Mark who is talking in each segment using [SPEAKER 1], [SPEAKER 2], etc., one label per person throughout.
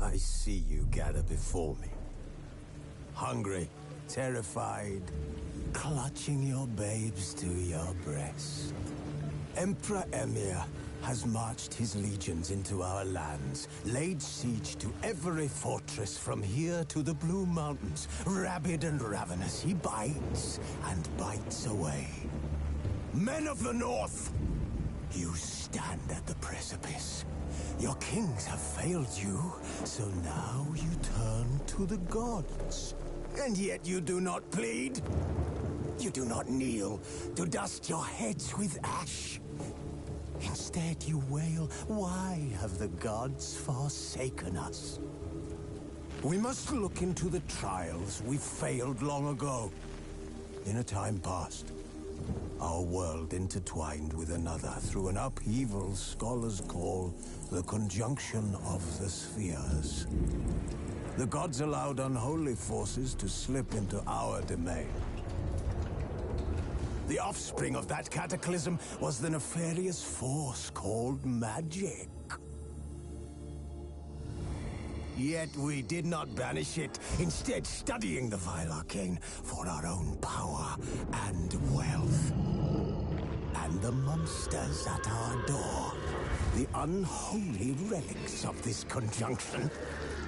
[SPEAKER 1] I see you gather before me. Hungry, terrified, clutching your babes to your breast. Emperor Emhyr has marched his legions into our lands, laid siege to every fortress from here to the Blue Mountains. Rabid and ravenous, he bites and bites away. Men of the North, you stand at the precipice. Your kings have failed you, so now you turn to the gods. And yet you do not plead. You do not kneel to dust your heads with ash. Instead you wail, why have the gods forsaken us? We must look into the trials we failed long ago. In a time past, our world intertwined with another through an upheaval scholars call the conjunction of the spheres. The gods allowed unholy forces to slip into our domain. The offspring of that cataclysm was the nefarious force called magic. Yet we did not banish it, instead studying the vile arcane for our own power and wealth. And the monsters at our door, the unholy relics of this conjunction.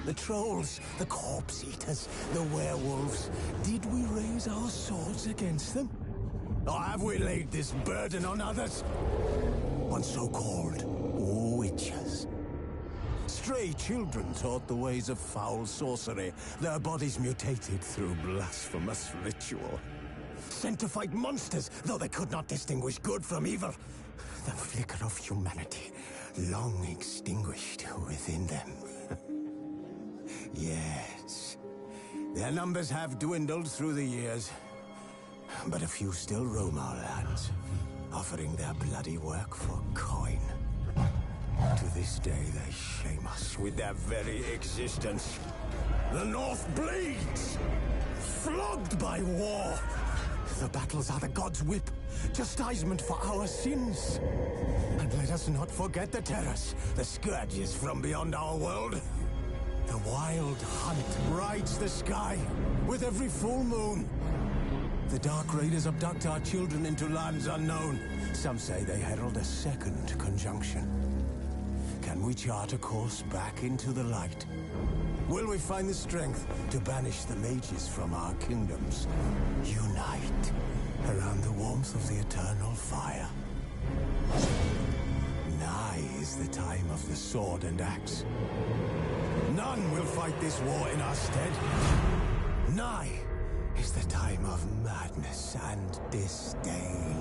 [SPEAKER 1] The trolls, the corpse eaters, the werewolves. Did we raise our swords against them? Or have we laid this burden on others? On so-called witches. Stray children taught the ways of foul sorcery, their bodies mutated through blasphemous ritual. Sent to fight monsters, though they could not distinguish good from evil. The flicker of humanity, long extinguished within them. Yes, their numbers have dwindled through the years. But a few still roam our lands, offering their bloody work for coin. To this day, they shame us with their very existence. The North bleeds, flogged by war. The battles are the gods' whip, chastisement for our sins. And let us not forget the terrors, the scourges from beyond our world. The wild hunt rides the sky with every full moon. The Dark Raiders abduct our children into lands unknown. Some say they herald a second conjunction. Can we chart a course back into the light? Will we find the strength to banish the mages from our kingdoms? Unite around the warmth of the eternal fire. Nigh is the time of the sword and axe. None will fight this war in our stead. Nigh is the time of madness and disdain.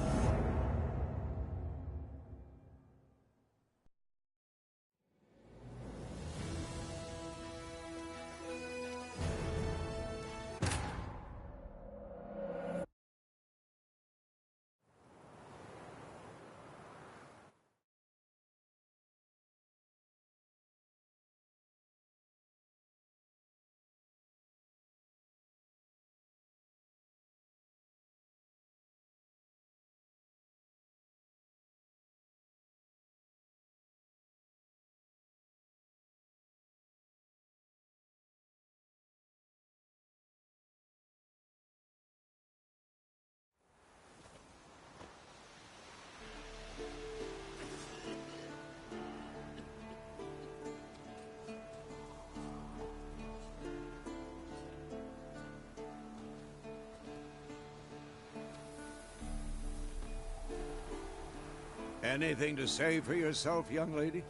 [SPEAKER 2] Anything to say for yourself, young lady?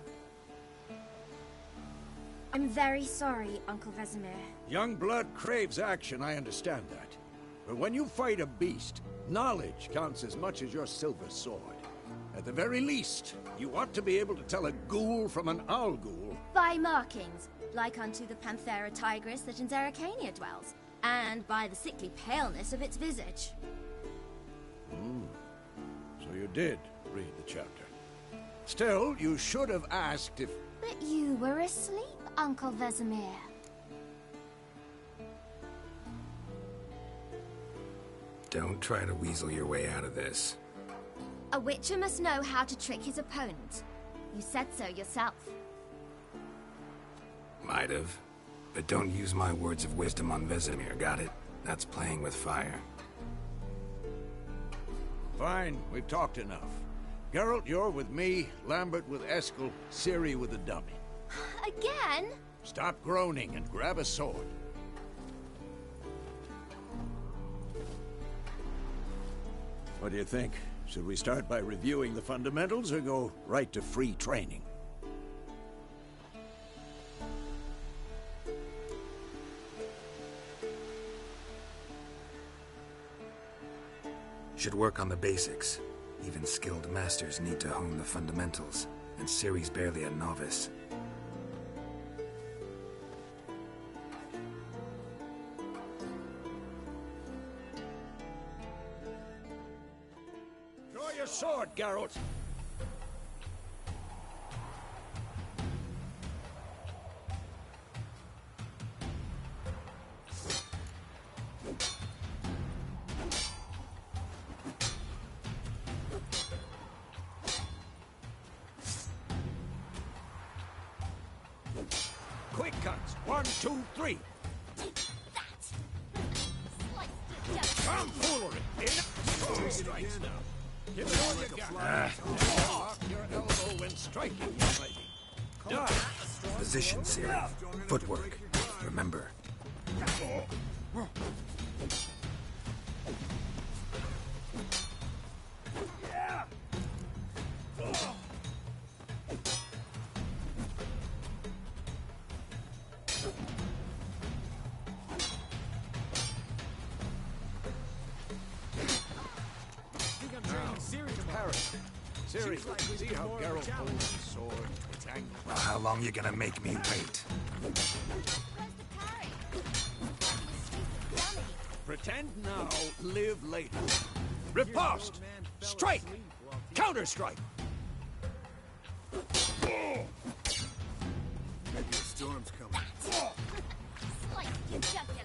[SPEAKER 3] I'm very sorry, Uncle Vesemir.
[SPEAKER 2] Young blood craves action, I understand that. But when you fight a beast, knowledge counts as much as your silver sword. At the very least, you ought to be able to tell a ghoul from an owl ghoul.
[SPEAKER 3] By markings, like unto the Panthera tigris that in Zerrikania dwells, and by the sickly paleness of its visage.
[SPEAKER 2] So you did read the chapter. Still, you should have asked if...
[SPEAKER 3] But you were asleep, Uncle Vesemir.
[SPEAKER 4] Don't try to weasel your way out of this.
[SPEAKER 3] A witcher must know how to trick his opponent. You said so yourself.
[SPEAKER 4] Might have. But don't use my words of wisdom on Vesemir, got it? That's playing with fire.
[SPEAKER 2] Fine, we've talked enough. Geralt, you're with me, Lambert with Eskel, Ciri with the dummy.
[SPEAKER 3] Again?
[SPEAKER 2] Stop groaning and grab a sword. What do you think? Should we start by reviewing the fundamentals or go right to free training?
[SPEAKER 4] Should work on the basics. Even skilled masters need to hone the fundamentals, and Ciri's barely a novice.
[SPEAKER 2] Draw your sword, Geralt! Quick cuts! 1, 2, 3! Tomfoolery! Enough! Strikes now. Give it all you got. Lock your elbow when striking, young lady. Done!
[SPEAKER 4] Position, Ciri. Footwork. Remember.
[SPEAKER 2] Ciri, see how Geralt holds his sword? It's angry.
[SPEAKER 4] Well, how long you gonna make me wait?
[SPEAKER 2] Pretend now, live later. Riposte! Strike! Counter-strike!
[SPEAKER 1] Maybe a storm's coming.
[SPEAKER 3] Slice your jugular.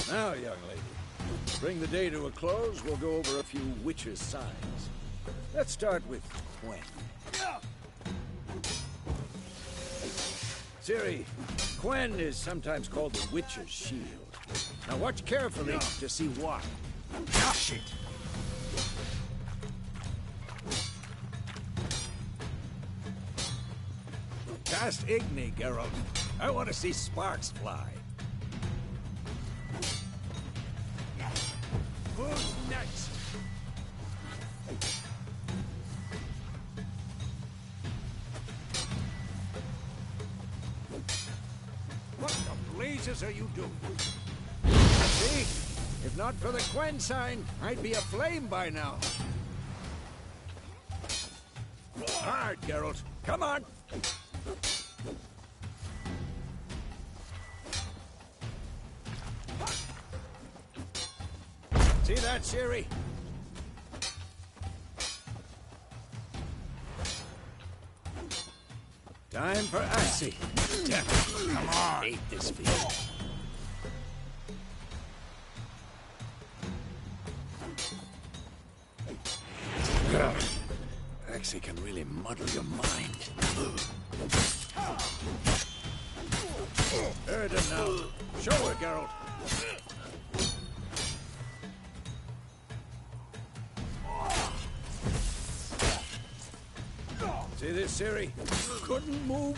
[SPEAKER 2] Now, young lady, to bring the day to a close, we'll go over a few witches' signs. Let's start with Quen. Ciri, Quen is sometimes called the Witch's Shield. Now watch carefully to see why.
[SPEAKER 4] Ah, shit!
[SPEAKER 2] Cast Igni, Geralt. I want to see sparks fly. Who's next? What the blazes are you doing? See? If not for the Quen sign, I'd be aflame by now. Hard, Geralt. Come on! See that, Ciri? Time for Axii. Damn it. Come on. I hate this field. Axii can really muddle your mind. Heard him now. Show her, Geralt. See this, Ciri? Couldn't move.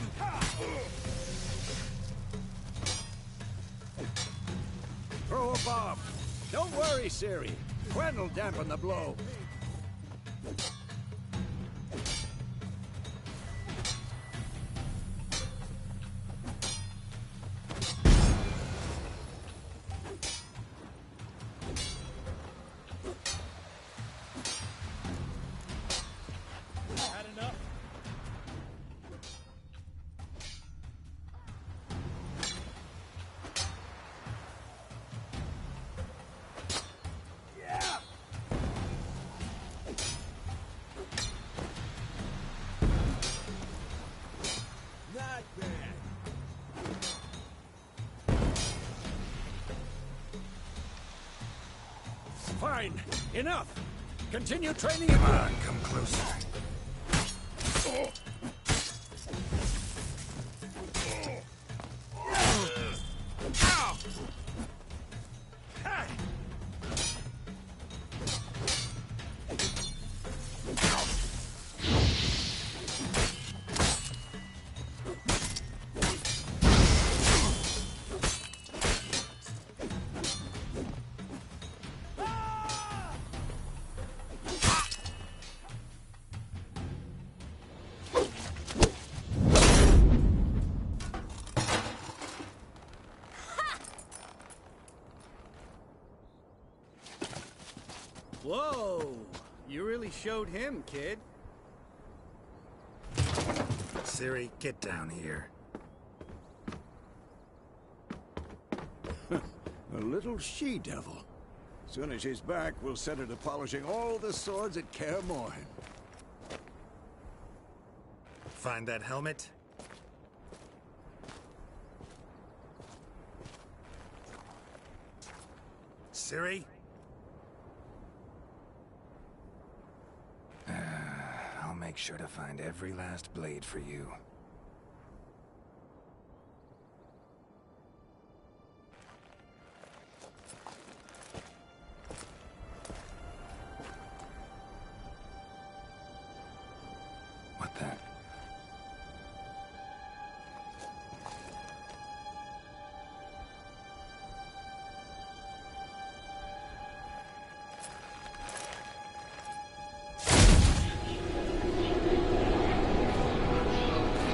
[SPEAKER 2] Throw a bomb. Don't worry, Ciri. Quen will dampen the blow. Fine. Enough. Continue training
[SPEAKER 4] Come
[SPEAKER 2] it.
[SPEAKER 4] on, come closer.
[SPEAKER 5] Whoa! You really showed him, kid.
[SPEAKER 4] Ciri, get down here.
[SPEAKER 2] A little she-devil. Soon as she's back, we'll set her to polishing all the swords at Kaer Morhen.
[SPEAKER 4] Find that helmet? Ciri? I'll make sure to find every last blade for you. What the?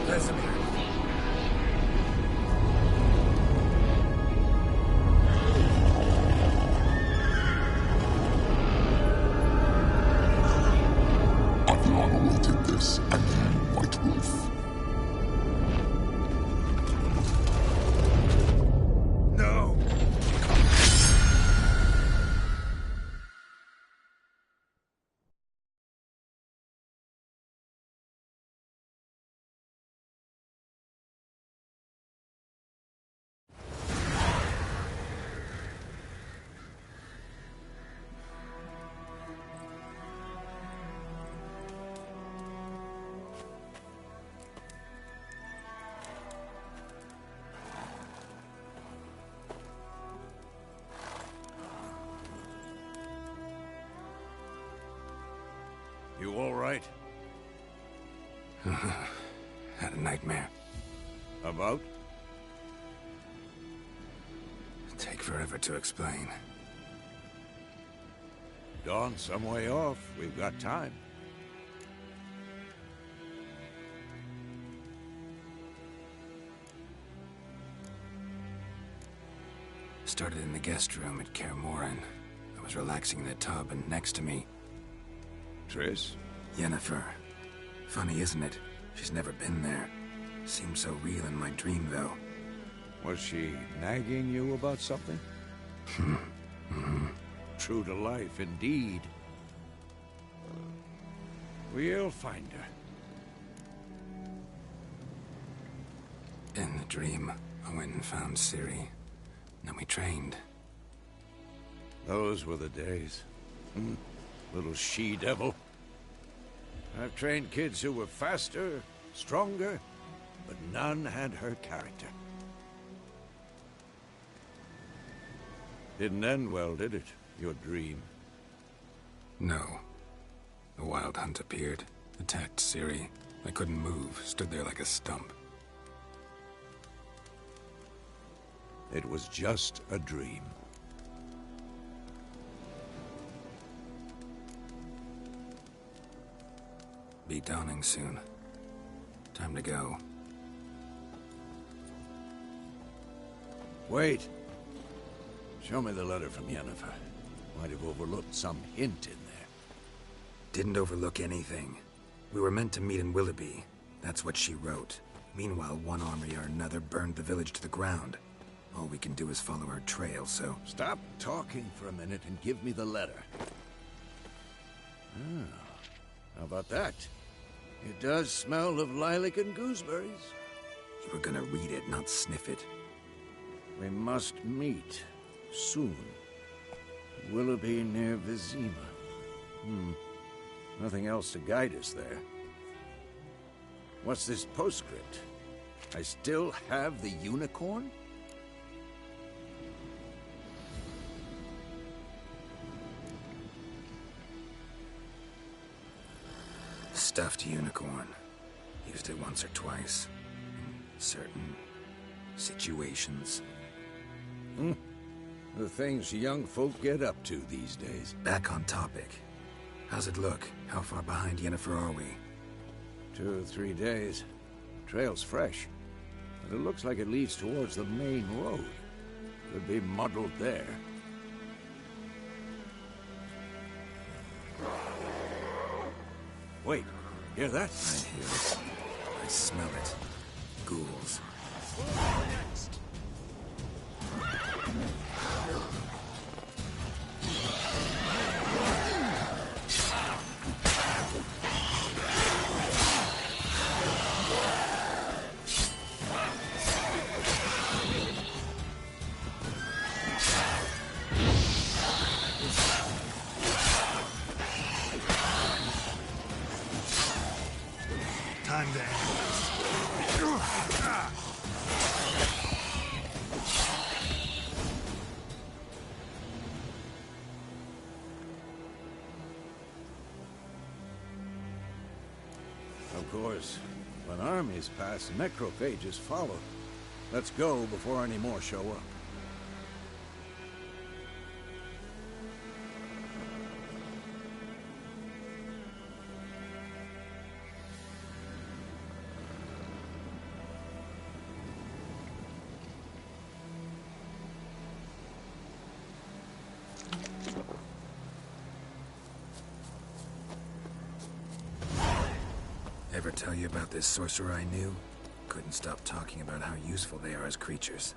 [SPEAKER 4] Vesemir.
[SPEAKER 6] Avion awaited this, and you, White Wolf.
[SPEAKER 4] No!
[SPEAKER 2] You all right?
[SPEAKER 4] Had a nightmare.
[SPEAKER 2] About?
[SPEAKER 4] Take forever to explain.
[SPEAKER 2] Dawn's some way off. We've got time.
[SPEAKER 4] Started in the guest room at Kaer Morhen. I was relaxing in the tub, and next to me,
[SPEAKER 2] Triss?
[SPEAKER 4] Yennefer. Funny, isn't it? She's never been there. Seemed so real in my dream, though.
[SPEAKER 2] Was she nagging you about something? True to life, indeed. We'll find her.
[SPEAKER 4] In the dream, I went and found Ciri. Then we trained.
[SPEAKER 2] Those were the days. Little she-devil. I've trained kids who were faster, stronger, but none had her character. Didn't end well, did it? Your dream?
[SPEAKER 4] No. The Wild Hunt appeared, attacked Ciri. I couldn't move, stood there like a stump.
[SPEAKER 2] It was just a dream.
[SPEAKER 4] Be dawning soon. Time to go.
[SPEAKER 2] Wait. Show me the letter from Yennefer. Might have overlooked some hint in there.
[SPEAKER 4] Didn't overlook anything. We were meant to meet in Willoughby. That's what she wrote. Meanwhile, one army or another burned the village to the ground. All we can do is follow her trail, so...
[SPEAKER 2] Stop talking for a minute and give me the letter. How about that? It does smell of lilac and gooseberries.
[SPEAKER 4] You were gonna read it, not sniff it.
[SPEAKER 2] We must meet soon. Willoughby near Vizima. Nothing else to guide us there. What's this postscript? I still have the unicorn?
[SPEAKER 4] Stuffed unicorn. Used it once or twice. In certain situations.
[SPEAKER 2] The things young folk get up to these days.
[SPEAKER 4] Back on topic. How's it look? How far behind Yennefer are we?
[SPEAKER 2] 2 or 3 days. Trail's fresh. But it looks like it leads towards the main road. Could be muddled there. Wait, hear that?
[SPEAKER 4] I hear it. I smell it. Ghouls.
[SPEAKER 1] Time to end this.
[SPEAKER 2] Of course, when armies pass, necrophages follow. Let's go before any more show up.
[SPEAKER 4] Ever tell you about this sorcerer I knew? Couldn't stop talking about how useful they are as creatures.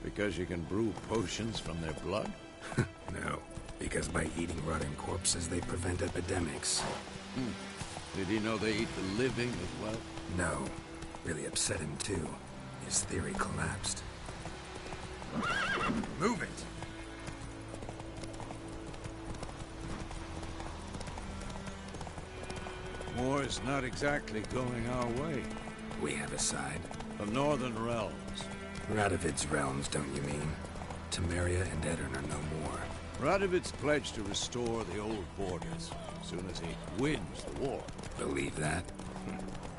[SPEAKER 2] Because you can brew potions from their blood?
[SPEAKER 4] No, because by eating rotting corpses, they prevent epidemics.
[SPEAKER 2] Did he know they eat the living as well?
[SPEAKER 4] No. Really upset him, too. His theory collapsed. Move it!
[SPEAKER 2] War's not exactly going our way.
[SPEAKER 4] We have a side.
[SPEAKER 2] The Northern Realms.
[SPEAKER 4] Radovid's realms, don't you mean? Temeria and Edirn are no more.
[SPEAKER 2] Radovid's pledged to restore the old borders as soon as he wins the war.
[SPEAKER 4] Believe that?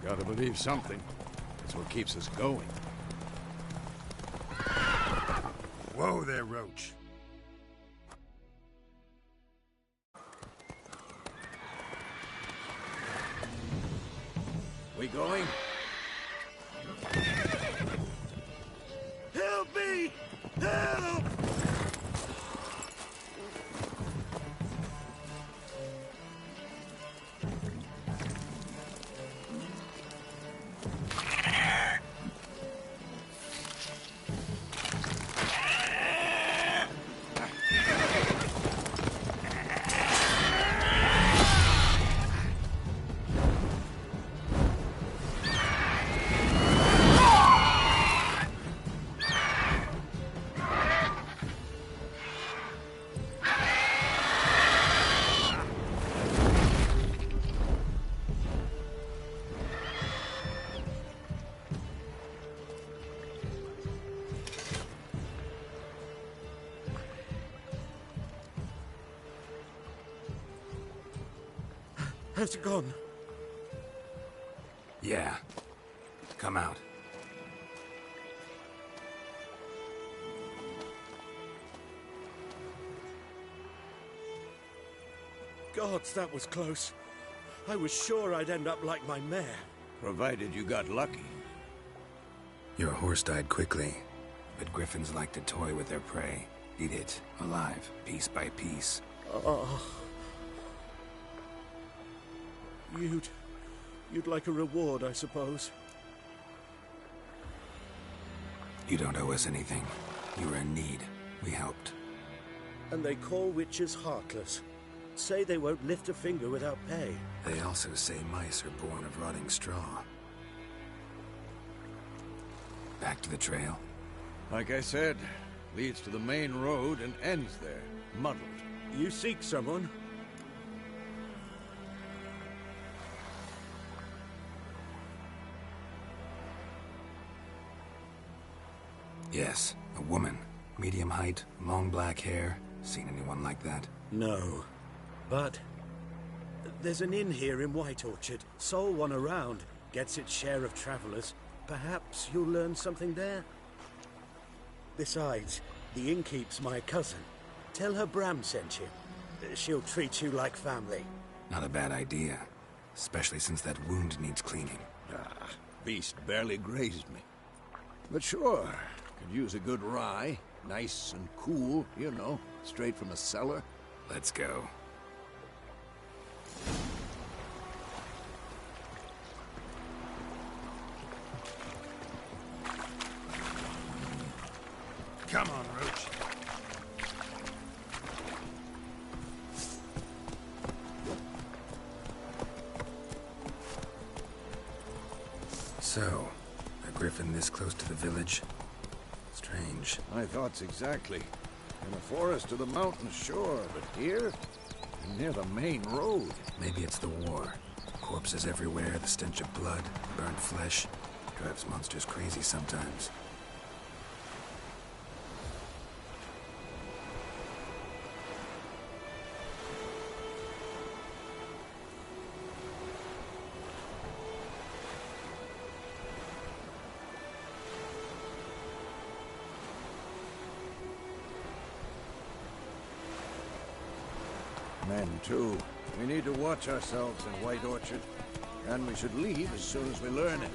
[SPEAKER 2] Gotta believe something. That's what keeps us going.
[SPEAKER 4] Whoa there, Roach.
[SPEAKER 2] We going? Help me! Help!
[SPEAKER 7] Has it gone?
[SPEAKER 4] Yeah. Come out.
[SPEAKER 7] Gods, that was close. I was sure I'd end up like my mare.
[SPEAKER 2] Provided you got lucky.
[SPEAKER 4] Your horse died quickly, but griffins like to toy with their prey. Eat it, alive, piece by piece.
[SPEAKER 7] Oh. You'd like a reward, I suppose.
[SPEAKER 4] You don't owe us anything. You were in need. We helped.
[SPEAKER 7] And they call witches heartless. Say they won't lift a finger without pay.
[SPEAKER 4] They also say mice are born of rotting straw. Back to the trail?
[SPEAKER 2] Like I said, leads to the main road and ends there, muddled.
[SPEAKER 7] You seek someone?
[SPEAKER 4] Yes, a woman. Medium height, long black hair. Seen anyone like that?
[SPEAKER 7] No. But there's an inn here in White Orchard. Sole one around. Gets its share of travelers. Perhaps you'll learn something there? Besides, the innkeep's my cousin. Tell her Bram sent you. She'll treat you like family.
[SPEAKER 4] Not a bad idea. Especially since that wound needs cleaning.
[SPEAKER 2] Beast barely grazed me. But sure, could use a good rye. Nice and cool, you know, straight from a cellar.
[SPEAKER 4] Let's go.
[SPEAKER 2] Come on, Roach.
[SPEAKER 4] So, a griffin this close to the village? Strange.
[SPEAKER 2] My thoughts exactly. In the forest or the mountain, sure, but here? Near the main road.
[SPEAKER 4] Maybe it's the war. Corpses everywhere, the stench of blood, burnt flesh. Drives monsters crazy sometimes.
[SPEAKER 2] Men, too. We need to watch ourselves in White Orchard. And we should leave as soon as we learn it.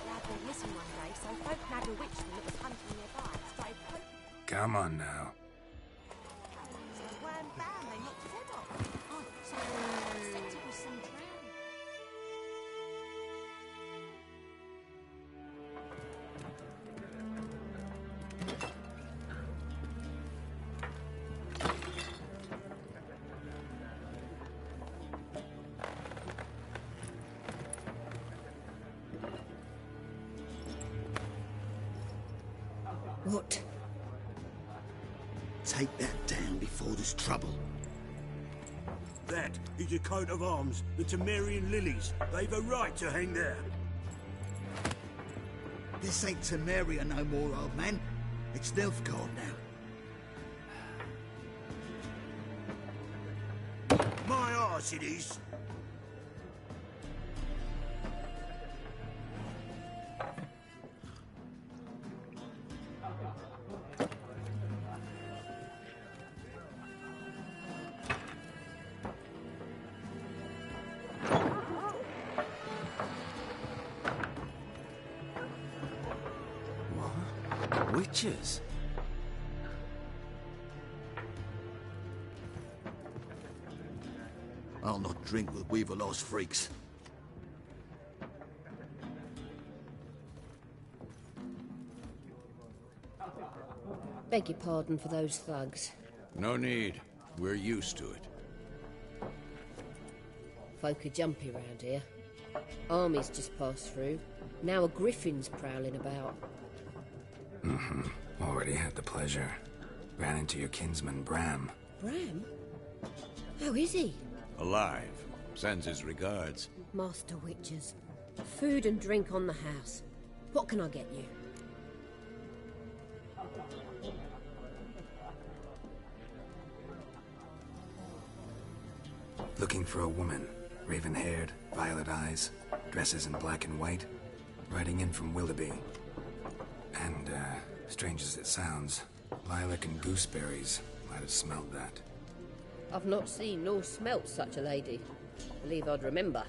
[SPEAKER 8] Lad went missing one day, so folk nabbed a witchman that was hunting nearby. Started poking.
[SPEAKER 4] Come on now.
[SPEAKER 8] So wham bam, they knocked his head off. Oh, so I suspect it was some drown.
[SPEAKER 9] What?
[SPEAKER 10] Take that down before there's trouble.
[SPEAKER 7] That is a coat of arms, the Temerian lilies. They've a right to hang there.
[SPEAKER 10] This ain't Temeria no more, old man. It's Nilfgaard now.
[SPEAKER 7] My arse it is.
[SPEAKER 1] Witches?
[SPEAKER 10] I'll not drink with Weaverlost freaks.
[SPEAKER 9] Beg your pardon for those thugs.
[SPEAKER 2] No need. We're used to it.
[SPEAKER 9] Folk are jumpy round here. Armies just passed through. Now a griffin's prowling about.
[SPEAKER 4] Already had the pleasure. Ran into your kinsman, Bram.
[SPEAKER 9] Bram? How is he?
[SPEAKER 2] Alive. Sends his regards.
[SPEAKER 9] Master Witches. Food and drink on the house. What can I get you?
[SPEAKER 4] Looking for a woman. Raven-haired, violet eyes, dresses in black and white. Riding in from Willoughby. And, strange as it sounds, lilac and gooseberries might have smelled that.
[SPEAKER 9] I've not seen nor smelt such a lady. Believe I'd remember.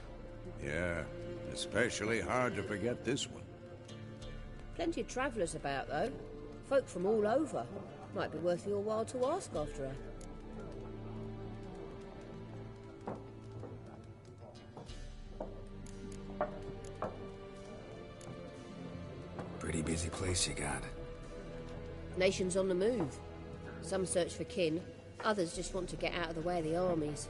[SPEAKER 2] Yeah, especially hard to forget this one.
[SPEAKER 9] Plenty of travellers about, though. Folk from all over. Might be worth your while to ask after her.
[SPEAKER 4] Pretty busy place you got.
[SPEAKER 9] Nations on the move. Some search for kin, others just want to get out of the way of the armies.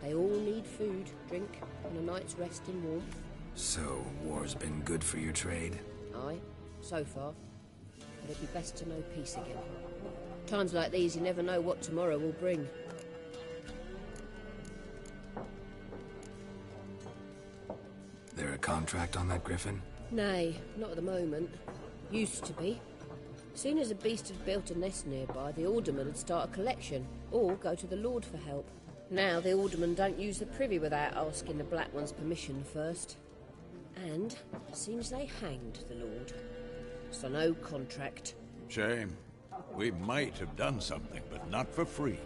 [SPEAKER 9] They all need food, drink, and a night's rest in warmth.
[SPEAKER 4] So, war's been good for your trade?
[SPEAKER 9] Aye, so far. But it'd be best to know peace again. Times like these, you never know what tomorrow will bring.
[SPEAKER 4] There a contract on that griffin?
[SPEAKER 9] Nay, not at the moment. Used to be. Soon as a beast had built a nest nearby, the alderman would start a collection, or go to the Lord for help. Now the aldermen don't use the privy without asking the Black One's permission first. And seems they hanged the Lord. So no contract.
[SPEAKER 2] Shame. We might have done something, but not for free.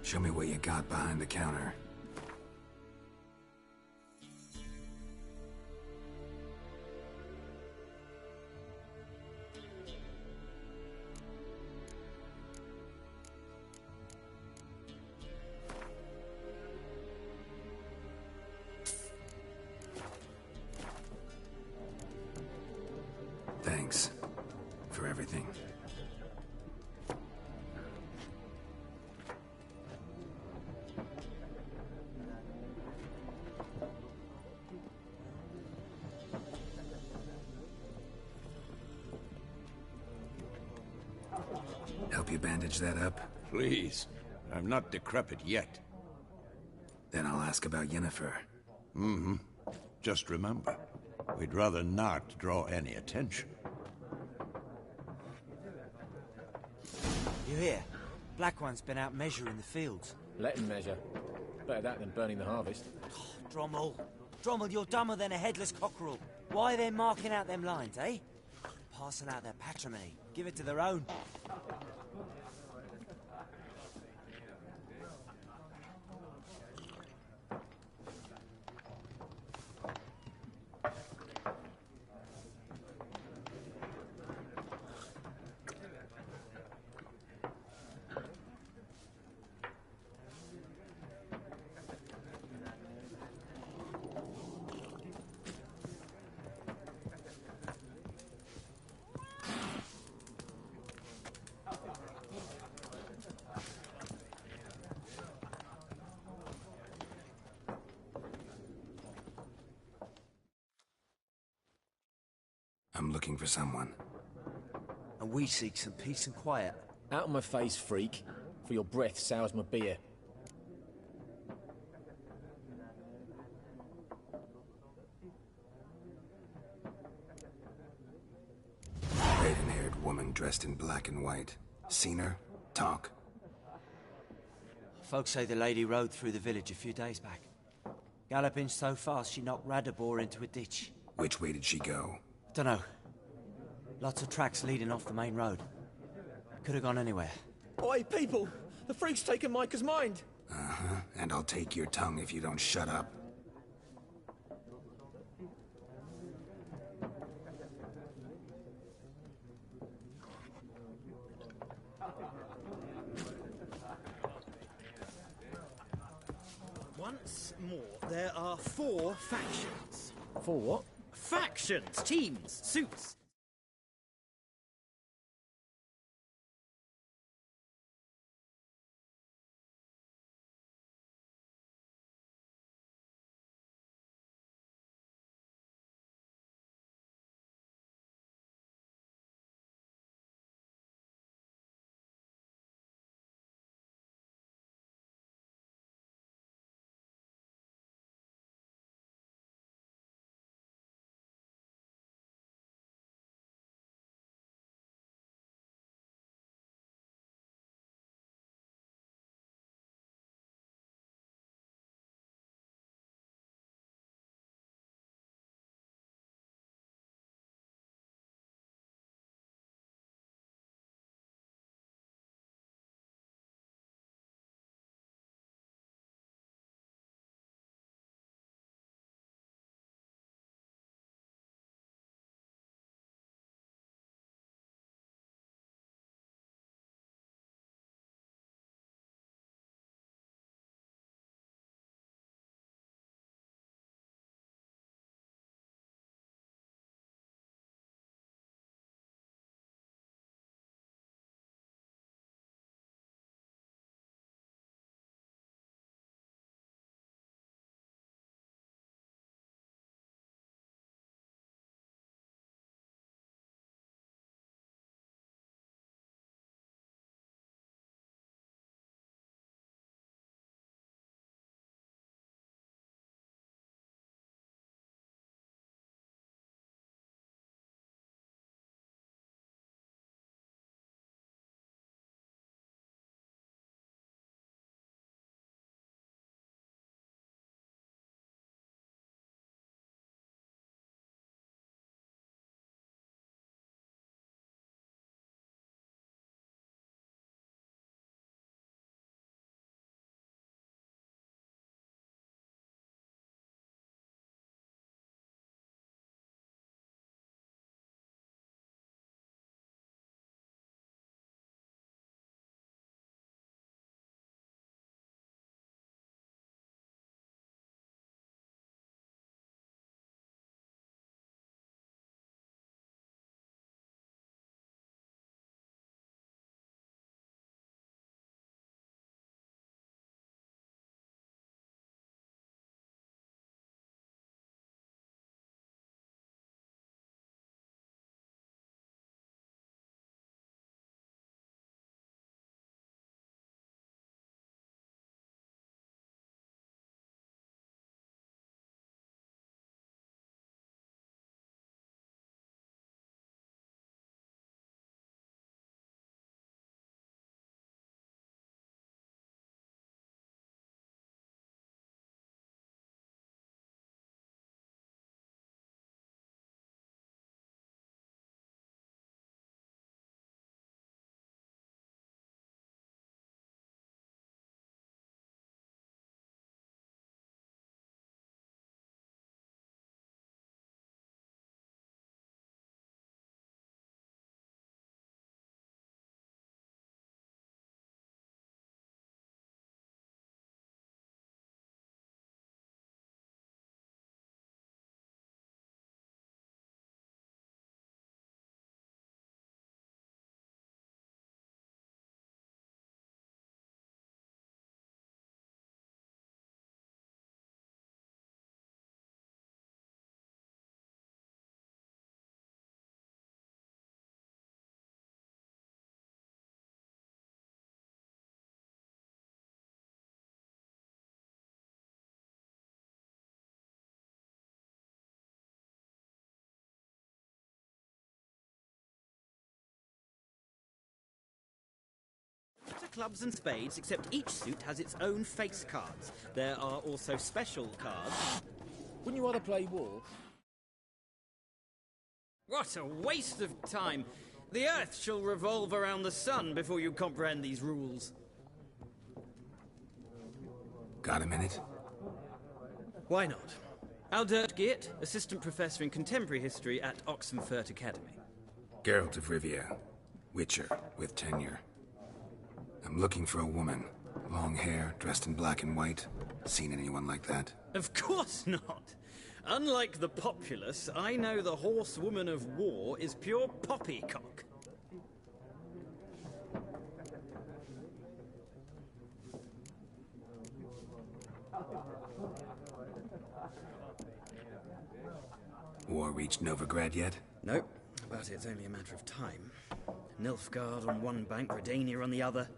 [SPEAKER 4] Show me what you got behind the counter. Thanks for everything. Help you bandage that up?
[SPEAKER 2] Please. I'm not decrepit yet.
[SPEAKER 4] Then I'll ask about Yennefer.
[SPEAKER 2] Mm-hmm. Just remember, we'd rather not draw any attention.
[SPEAKER 11] You hear? Black One's been out measuring the fields.
[SPEAKER 12] Let him measure. Better that than burning the harvest.
[SPEAKER 11] Drommel. Drommel, you're dumber than a headless cockerel. Why are they marking out them lines, eh? Passing out their patrimony. Give it to their own.
[SPEAKER 4] I'm looking for someone.
[SPEAKER 11] And we seek some peace and quiet.
[SPEAKER 12] Out of my face, freak. For your breath sours my beer.
[SPEAKER 4] Raven-haired woman dressed in black and white. Seen her? Talk.
[SPEAKER 11] Folks say the lady rode through the village a few days back. Galloping so fast she knocked Radabor into a ditch.
[SPEAKER 4] Which way did she go?
[SPEAKER 11] Dunno. Lots of tracks leading off the main road. Could have gone anywhere.
[SPEAKER 12] Oi, people! The freak's taken Micah's mind!
[SPEAKER 4] Uh-huh. And I'll take your tongue if you don't shut up.
[SPEAKER 7] Once more, there are 4 factions.
[SPEAKER 12] 4 what?
[SPEAKER 7] Factions, teams, suits.
[SPEAKER 13] clubs and spades, except each suit has its own face cards. There are also special cards.
[SPEAKER 12] Wouldn't you rather play war?
[SPEAKER 13] What a waste of time! The Earth shall revolve around the sun before you comprehend these rules.
[SPEAKER 4] Got a minute?
[SPEAKER 13] Why not? Aldert Geert, Assistant Professor in Contemporary History at Oxenfurt Academy.
[SPEAKER 4] Geralt of Rivia. Witcher, with tenure. I'm looking for a woman. Long hair, dressed in black and white. Seen anyone like that?
[SPEAKER 13] Of course not! Unlike the populace, I know the horsewoman of war is pure poppycock.
[SPEAKER 4] War reached Novigrad yet?
[SPEAKER 13] Nope, but it's only a matter of time. Nilfgaard on one bank, Redania on the other,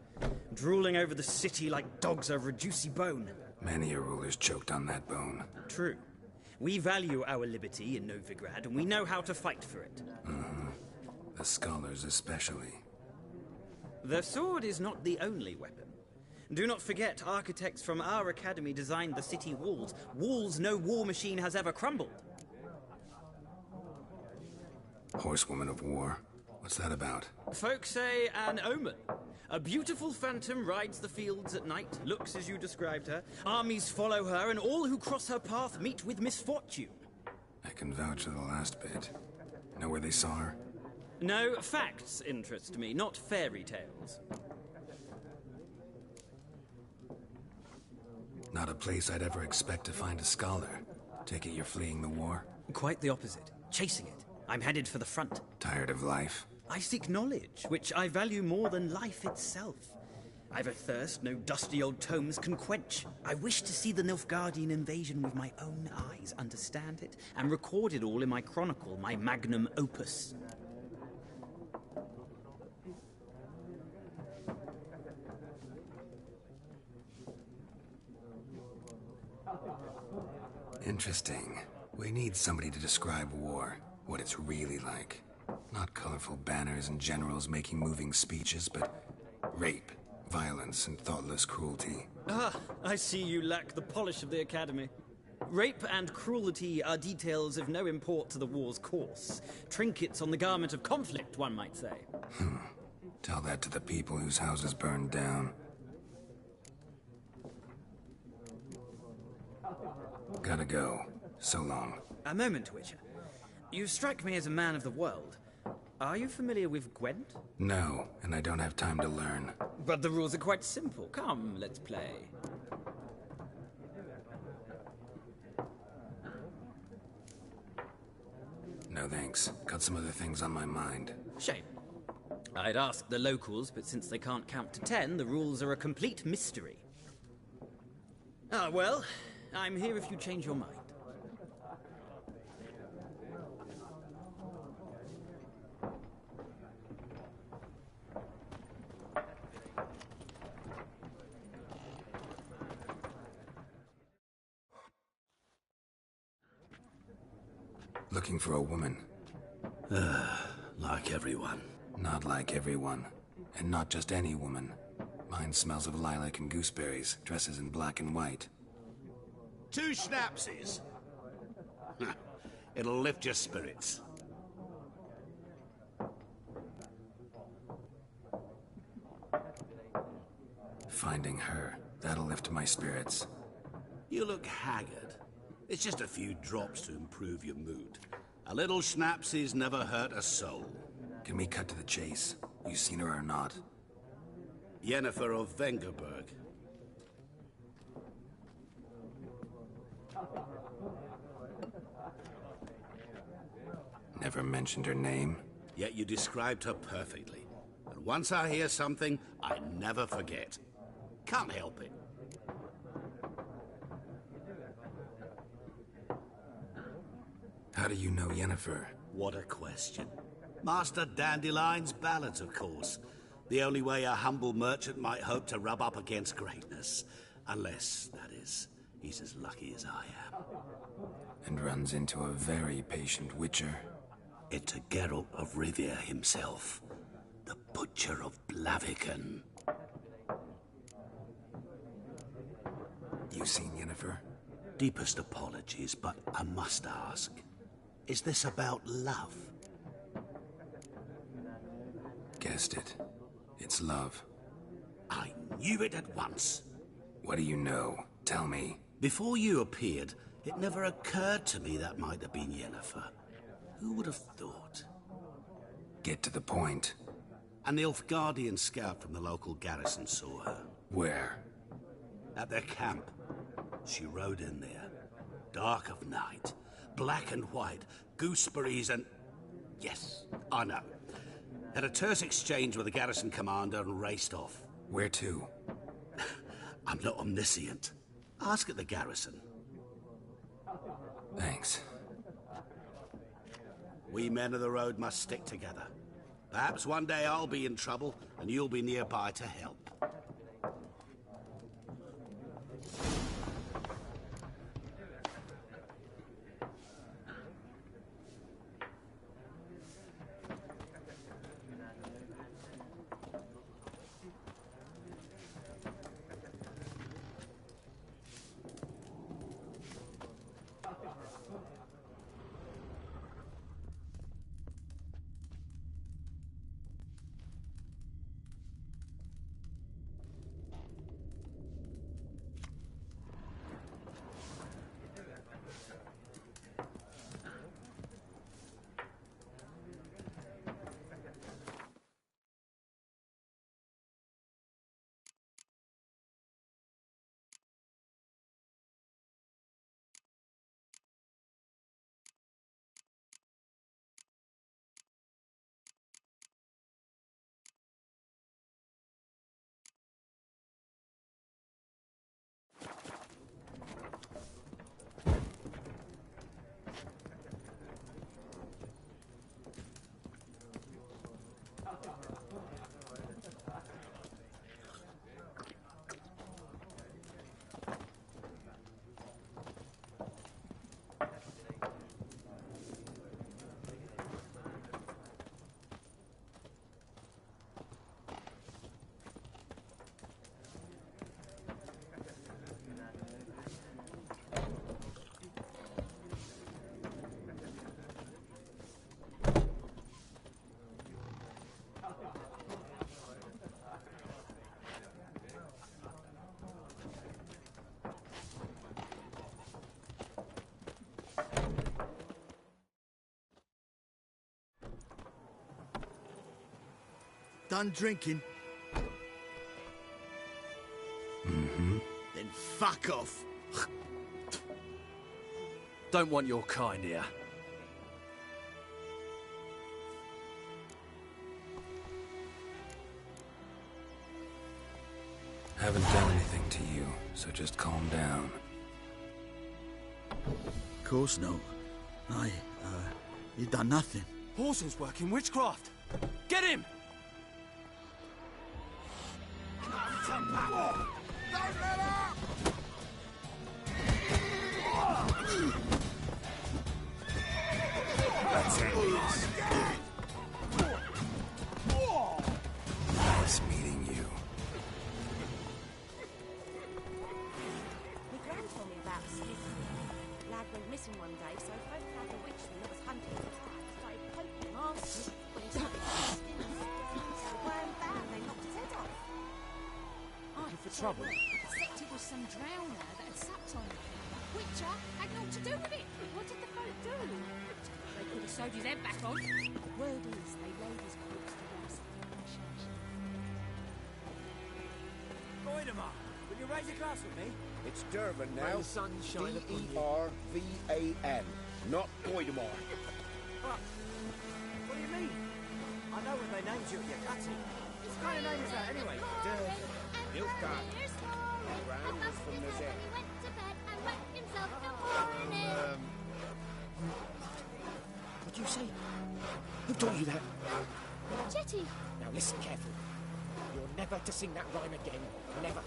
[SPEAKER 13] drooling over the city like dogs over a juicy bone.
[SPEAKER 4] Many a ruler's choked on that bone.
[SPEAKER 13] True. We value our liberty in Novigrad, and we know how to fight for it.
[SPEAKER 4] Mm-hmm. The scholars especially.
[SPEAKER 13] The sword is not the only weapon. Do not forget, architects from our academy designed the city walls. Walls no war machine has ever crumbled.
[SPEAKER 4] Horsewoman of war? What's that about?
[SPEAKER 13] Folk say an omen. A beautiful phantom rides the fields at night, looks as you described her. Armies follow her, and all who cross her path meet with misfortune.
[SPEAKER 4] I can vouch for the last bit. Know where they saw her?
[SPEAKER 13] No, facts interest me, not fairy tales.
[SPEAKER 4] Not a place I'd ever expect to find a scholar. Take it you're fleeing the war?
[SPEAKER 13] Quite the opposite. Chasing it. I'm headed for the front.
[SPEAKER 4] Tired of life?
[SPEAKER 13] I seek knowledge, which I value more than life itself. I've a thirst no dusty old tomes can quench. I wish to see the Nilfgaardian invasion with my own eyes, understand it, and record it all in my chronicle, my magnum opus.
[SPEAKER 4] Interesting. We need somebody to describe war, what it's really like. Not colorful banners and generals making moving speeches, but rape, violence, and thoughtless cruelty.
[SPEAKER 13] Ah, I see you lack the polish of the Academy. Rape and cruelty are details of no import to the war's course. Trinkets on the garment of conflict, one might say.
[SPEAKER 4] Tell that to the people whose houses burned down. Gotta go. So long.
[SPEAKER 13] A moment, Witcher. You strike me as a man of the world. Are you familiar with Gwent?
[SPEAKER 4] No, and I don't have time to learn.
[SPEAKER 13] But the rules are quite simple. Come, let's play.
[SPEAKER 4] No thanks. Got some other things on my mind.
[SPEAKER 13] Shame. I'd ask the locals, but since they can't count to 10, the rules are a complete mystery. Ah, well, I'm here if you change your mind.
[SPEAKER 4] Looking for a woman.
[SPEAKER 7] Like everyone.
[SPEAKER 4] Not like everyone. And not just any woman. Mine smells of lilac and gooseberries, dresses in black and white.
[SPEAKER 14] 2 schnapsies. It'll lift your spirits.
[SPEAKER 4] Finding her, that'll lift my spirits.
[SPEAKER 14] You look haggard. It's just a few drops to improve your mood. A little schnapsies never hurt a soul.
[SPEAKER 4] Can we cut to the chase? You seen her or not?
[SPEAKER 14] Yennefer of Vengerberg.
[SPEAKER 4] Never mentioned her name.
[SPEAKER 14] Yet you described her perfectly. And once I hear something, I never forget. Can't help it.
[SPEAKER 4] How do you know Yennefer?
[SPEAKER 14] What a question. Master Dandelion's ballads, of course. The only way a humble merchant might hope to rub up against greatness. Unless, that is, he's as lucky as I am.
[SPEAKER 4] And runs into a very patient witcher.
[SPEAKER 14] Into Geralt of Rivia himself. The Butcher of Blaviken.
[SPEAKER 4] you seen Yennefer?
[SPEAKER 14] Deepest apologies, but I must ask. Is this about love?
[SPEAKER 4] Guessed it. It's love.
[SPEAKER 14] I knew it at once.
[SPEAKER 4] What do you know? Tell me.
[SPEAKER 14] Before you appeared, it never occurred to me that might have been Yennefer. Who would have thought?
[SPEAKER 4] Get to the point.
[SPEAKER 14] An Nilfgaardian scout from the local garrison saw her.
[SPEAKER 4] Where?
[SPEAKER 14] At their camp. She rode in there. Dark of night. Black and white. Gooseberries and... Yes, I know. Had a terse exchange with the garrison commander and raced off.
[SPEAKER 4] Where to?
[SPEAKER 14] I'm not omniscient. Ask at the garrison.
[SPEAKER 4] Thanks.
[SPEAKER 14] We men of the road must stick together. Perhaps one day I'll be in trouble and you'll be nearby to help.
[SPEAKER 10] Done drinking?
[SPEAKER 4] Mm-hmm.
[SPEAKER 10] Then fuck off.
[SPEAKER 15] Don't want your kind here.
[SPEAKER 4] Haven't done anything to you, so just calm down.
[SPEAKER 10] Of course not. You done nothing.
[SPEAKER 15] Paulson's working witchcraft. Get him!
[SPEAKER 4] That's it. Nice meeting you.
[SPEAKER 8] My gran told me about Skid. Lad went missing one day, so folk found the witchman that was hunting the cat. Started poking him after when he started twisting his so bam, they knocked his head off.
[SPEAKER 15] Looking for trouble?
[SPEAKER 16] Except it was some drowner that had sucked on him. Witcher had naught to do with it. What did the folk do? They could have sewed his head back on. Word is, they laid his corpse to rest in the church.
[SPEAKER 11] Voidemar, will you raise a glass with me?
[SPEAKER 2] It's Durban
[SPEAKER 11] May
[SPEAKER 2] now.
[SPEAKER 11] the sun shine upon you.
[SPEAKER 2] D-E-R-V-A-N, not Voidemar.
[SPEAKER 11] What do you mean? I know what they named you at your cutting. What kind of name is that anyway? Durban.
[SPEAKER 2] Nilfgaard. Ran from the Zen.
[SPEAKER 12] What do you say? Who taught you that?
[SPEAKER 16] Jetty!
[SPEAKER 12] Now listen carefully. You're never to sing that rhyme again. Never.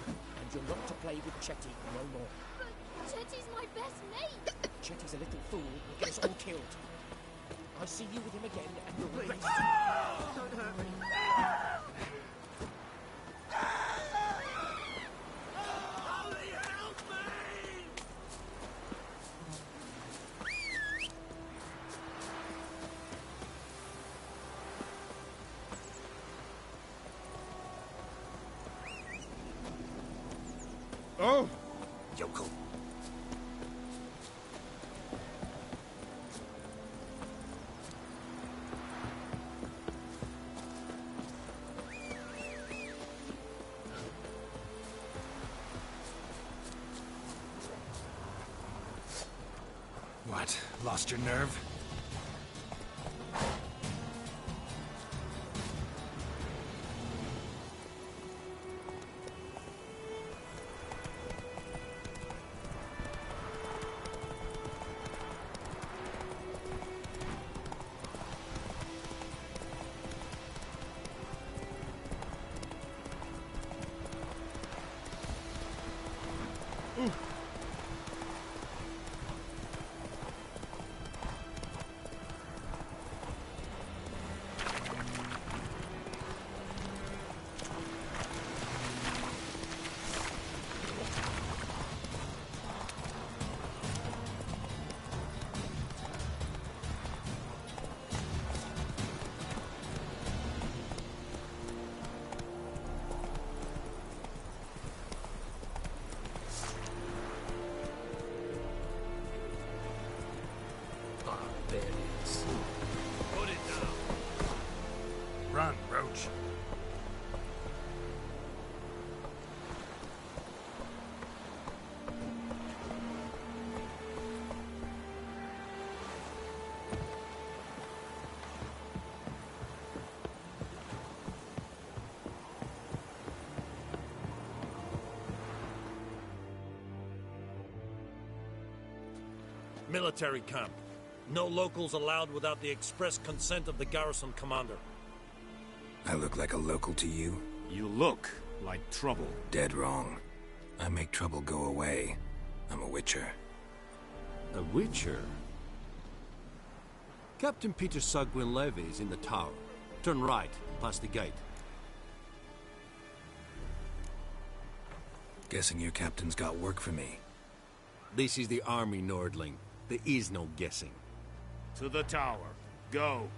[SPEAKER 12] And you're not to play with Chetty no more.
[SPEAKER 16] But Jetty's my best mate!
[SPEAKER 12] Chetty's a little fool. He'll get us all killed. I see you with him again and you'll regret it.
[SPEAKER 11] Don't hurt me.
[SPEAKER 14] Holy hell,
[SPEAKER 17] Oh!
[SPEAKER 14] Yokel.
[SPEAKER 4] What? Lost your nerve?
[SPEAKER 17] Put it down.
[SPEAKER 4] Run, Roach.
[SPEAKER 17] Military camp. No locals allowed without the express consent of the garrison commander.
[SPEAKER 4] I look like a local to you?
[SPEAKER 17] You look like trouble.
[SPEAKER 4] Dead wrong. I make trouble go away. I'm a witcher.
[SPEAKER 17] A witcher? Captain Peter Sagwin Levy is in the tower. Turn right, past the gate.
[SPEAKER 4] Guessing your captain's got work for me.
[SPEAKER 17] This is the army, Nordling. There is no guessing.
[SPEAKER 18] To the tower. Go.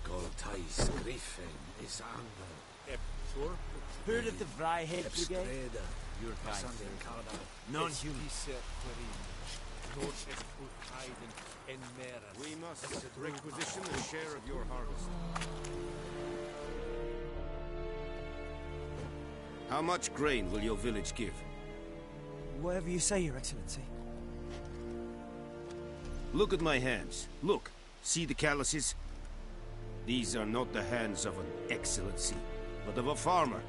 [SPEAKER 1] Goltais Griffin is Anglo.
[SPEAKER 11] Heard of the Vryhead Brigade?
[SPEAKER 1] Your kind.
[SPEAKER 11] Non-human.
[SPEAKER 18] We must requisition a share of your harvest. How much grain will your village give?
[SPEAKER 11] Whatever you say, Your Excellency.
[SPEAKER 18] Look at my hands. Look. See the calluses? These are not the hands of an excellency, but of a farmer.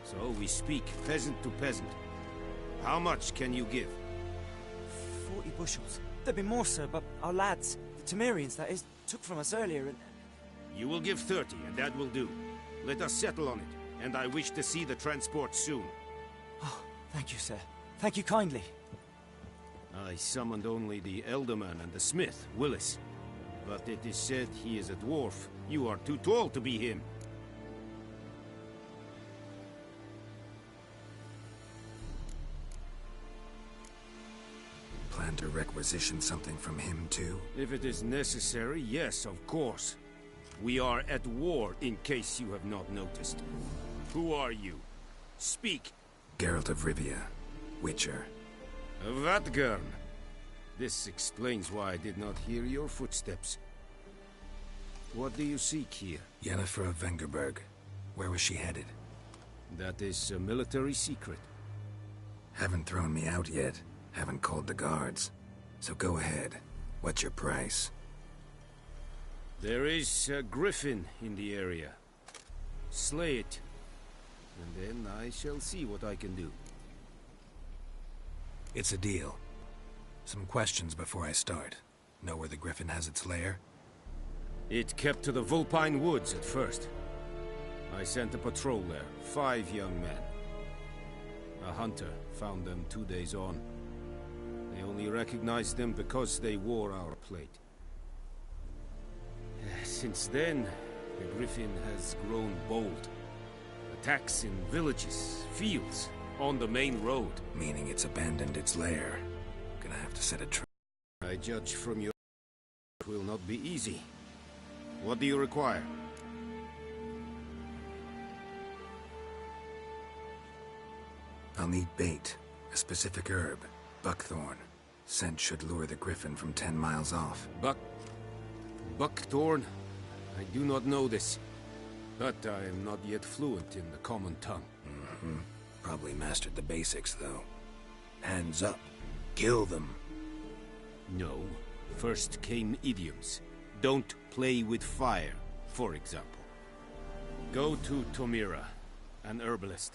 [SPEAKER 18] So we speak peasant to peasant. How much can you give?
[SPEAKER 11] 40 bushels. There'd be more, sir, but our lads, the Temerians, that is, took from us earlier and...
[SPEAKER 18] You will give 30, and that will do. Let us settle on it, and I wish to see the transport soon.
[SPEAKER 11] Oh, thank you, sir. Thank you kindly.
[SPEAKER 18] I summoned only the Elderman and the smith, Willis. But it is said he is a dwarf. You are too tall to be him.
[SPEAKER 4] Plan to requisition something from him, too?
[SPEAKER 18] If it is necessary, yes, of course. We are at war, in case you have not noticed. Who are you? Speak.
[SPEAKER 4] Geralt of Rivia, Witcher.
[SPEAKER 18] Vatgern. This explains why I did not hear your footsteps. What do you seek here?
[SPEAKER 4] Yennefer of Vengerberg. Where was she headed?
[SPEAKER 18] That is a military secret.
[SPEAKER 4] Haven't thrown me out yet. Haven't called the guards. So go ahead. What's your price?
[SPEAKER 18] There is a griffin in the area. Slay it. And then I shall see what I can do.
[SPEAKER 4] It's a deal. Some questions before I start. Know where the griffin has its lair?
[SPEAKER 18] It kept to the Vulpine Woods at first. I sent a patrol there, 5 young men. A hunter found them 2 days on. They only recognized them because they wore our plate. Since then, the griffin has grown bold. Attacks in villages, fields, on the main road.
[SPEAKER 4] Meaning it's abandoned its lair. Gonna have to set a trap.
[SPEAKER 18] I judge from your... It will not be easy. What do you require?
[SPEAKER 4] I'll need bait, a specific herb, buckthorn. Scent should lure the griffin from 10 miles off.
[SPEAKER 18] Buckthorn? I do not know this, but I am not yet fluent in the common tongue.
[SPEAKER 4] Probably mastered the basics, though. Hands up. Kill them.
[SPEAKER 18] No. First came idioms. Don't play with fire, for example. Go to Tomira, an herbalist.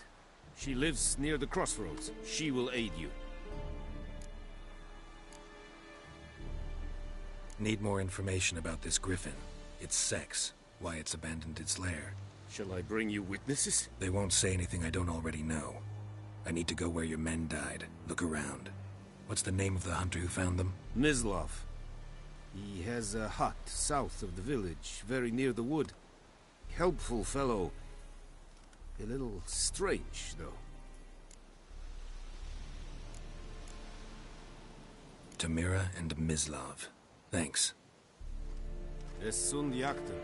[SPEAKER 18] She lives near the crossroads. She will aid you.
[SPEAKER 4] Need more information about this griffin. Its sex, why it's abandoned its lair.
[SPEAKER 18] Shall I bring you witnesses?
[SPEAKER 4] They won't say anything I don't already know. I need to go where your men died. Look around. What's the name of the hunter who found them?
[SPEAKER 18] Mislav. He has a hut south of the village, very near the wood. Helpful fellow. A little strange, though.
[SPEAKER 4] Tomira and Mislav. Thanks.
[SPEAKER 18] Es sunt jakten.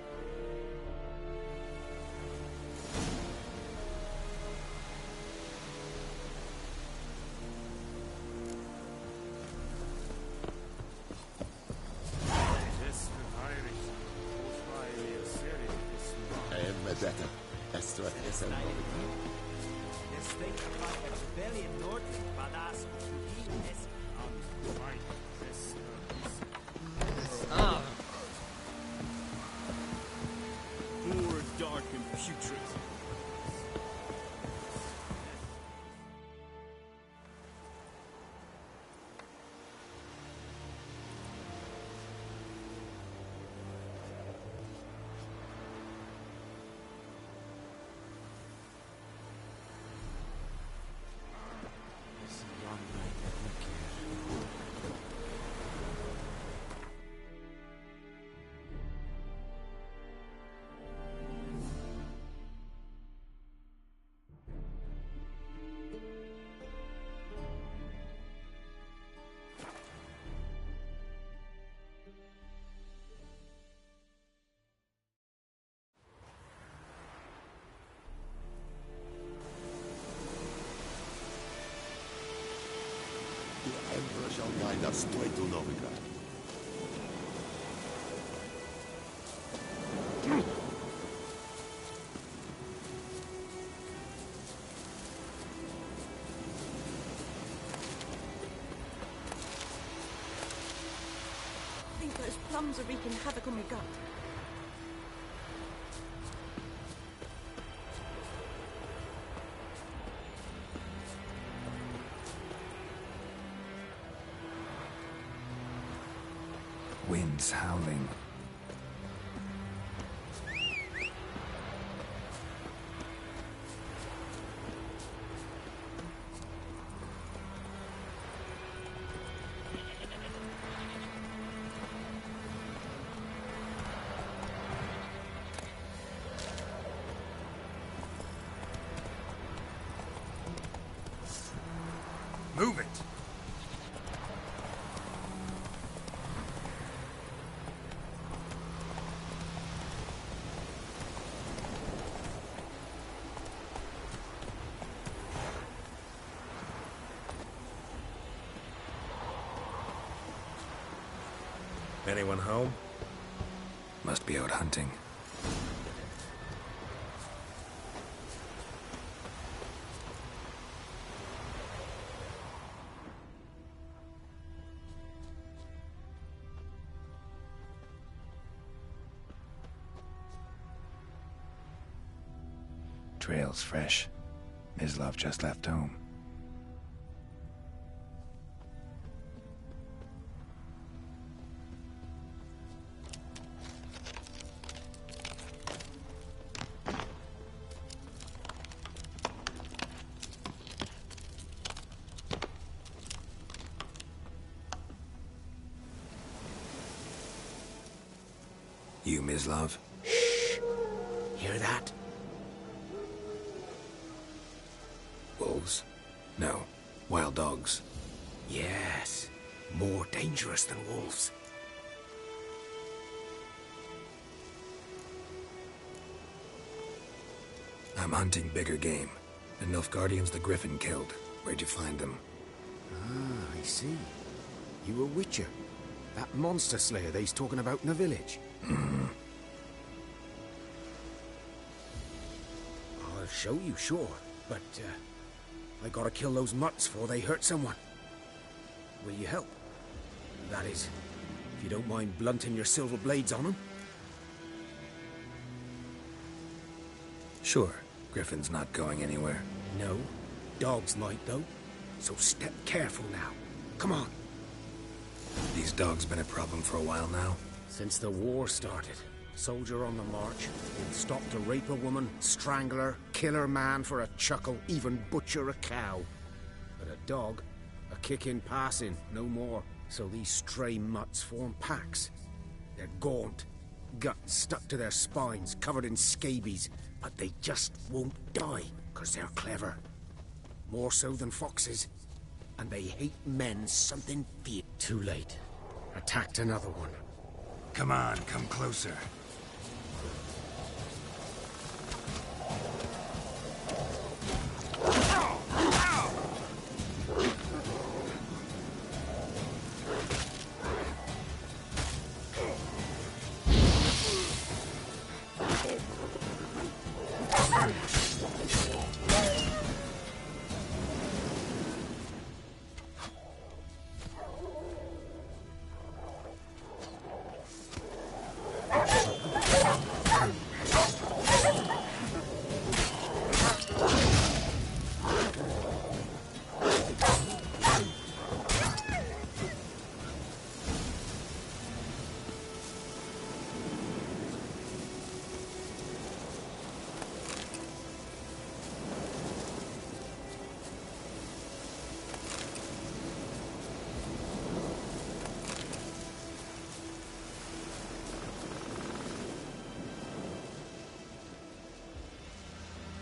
[SPEAKER 15] Poor, dark, and putrid.
[SPEAKER 19] The Emperor shall guide us straight to Novigrad.
[SPEAKER 8] I think those plums are wreaking havoc on my gut.
[SPEAKER 4] Winds howling.
[SPEAKER 18] Move it!
[SPEAKER 4] Anyone home? Must be out hunting. Trail's fresh. Mislav just left home. You, Mislav?
[SPEAKER 12] Shh! Hear that?
[SPEAKER 4] Wolves? No. Wild dogs.
[SPEAKER 12] Yes. More dangerous than wolves.
[SPEAKER 4] I'm hunting bigger game. The Nilfgaardians the Griffin killed. Where'd you find them?
[SPEAKER 12] Ah, I see. You a witcher. That monster slayer they's talking about in the village. I'll show you, sure. But, I gotta kill those mutts before they hurt someone. Will you help? That is, if you don't mind blunting your silver blades on them.
[SPEAKER 4] Sure. Griffin's not going anywhere.
[SPEAKER 12] No. Dogs might, though. So step careful now. Come on.
[SPEAKER 4] These dogs been a problem for a while now?
[SPEAKER 12] Since the war started. Soldier on the march. Been stopped to rape a woman, strangle her, kill her man for a chuckle, even butcher a cow. But a dog, a kick in passing, no more. So these stray mutts form packs. They're gaunt, guts stuck to their spines, covered in scabies, but they just won't die, 'cause they're clever. More so than foxes. And they hate men something fierce. Too late. Attacked another one.
[SPEAKER 4] Come on, come closer.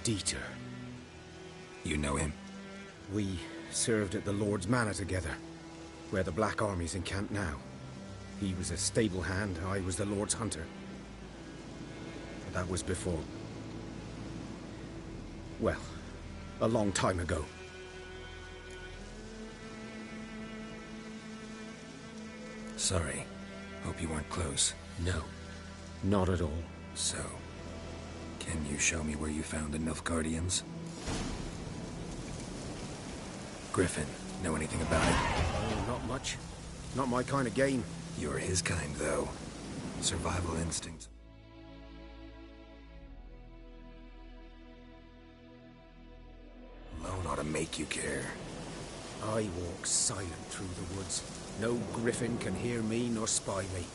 [SPEAKER 12] Dieter.
[SPEAKER 4] You know him?
[SPEAKER 12] We served at the Lord's Manor together, where the Black Army's encamped now. He was a stable hand, I was the Lord's hunter. But that was before... well, a long time ago.
[SPEAKER 4] Sorry. Hope you weren't close.
[SPEAKER 12] No, not at all.
[SPEAKER 4] So, can you show me where you found the Nilfgaardians? Griffin, know anything about it?
[SPEAKER 12] Oh, not much. Not my kind of game.
[SPEAKER 4] You're his kind, though. Survival instincts. Alone ought to make you care.
[SPEAKER 12] I walk silent through the woods. No griffin can hear me nor spy me.